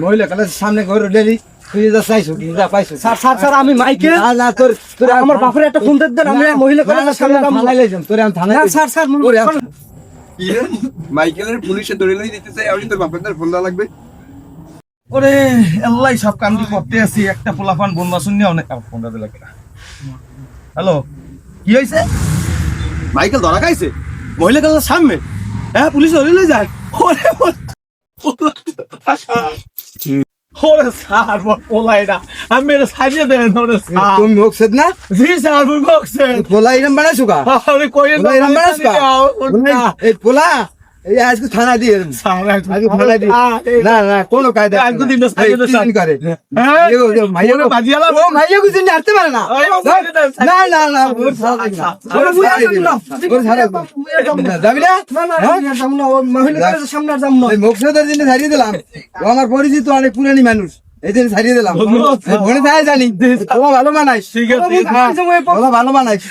মহিলা কালের সামনে ঘরে ডেলি তুই যা চাইছো কি যা পাইছো স্যার আমি মাইকেল না না তোর তোর আমার বাপের একটা ফোন দেন আমি মহিলা কলেজের সামনে থানায় লাইলাম তোরে আমি থানায় স্যার মাইকেলের পুলিশে ধরে লই দিতে চাই আমি তোর বাপের ফোন দেওয়া লাগবে। ওরে আল্লাহ সব কাম কি করতে আছি একটা পোলাপান বন্ধা শুনিয়া অনেক ফোন দিতে লাগে। হ্যালো কি হইছে? মাইকেল ধরা খাইছে মহিলা কালের সামনে, হ্যাঁ পুলিশ ধরে লই যায়। ওরে স্যার পোলাই না আমি এটা সাজিয়ে দেন ওরে স্যার। তুমি মুখছেদ না জি স্যার আমি বকছে পোলা ইরাম বানাইছো কা আরে কইেন পোলা ইরাম বানাইছো কা এই পোলা এই আজকে থানা দিয়ে স্যার আজকে থানা দিয়ে না না কোনো কায়দা আজকে দিন করে হ্যাঁ মাইয়া ওরে বাজিয়ালা ও মাইয়া কিছু নিতে পারে না না না না ওর সারা যাবি না মহিলা কলেজের সামনে যাম না। এই মুখছেদের দিনে ছাড়িয়ে দিলাম ও আমার পরিচিত অনেক পুরানি মানুষ এই দিন ছাড়িয়ে দিলাম মনে থাকে জানি ও ভালো বানাইস ঠিক আছে ভালো বানাইস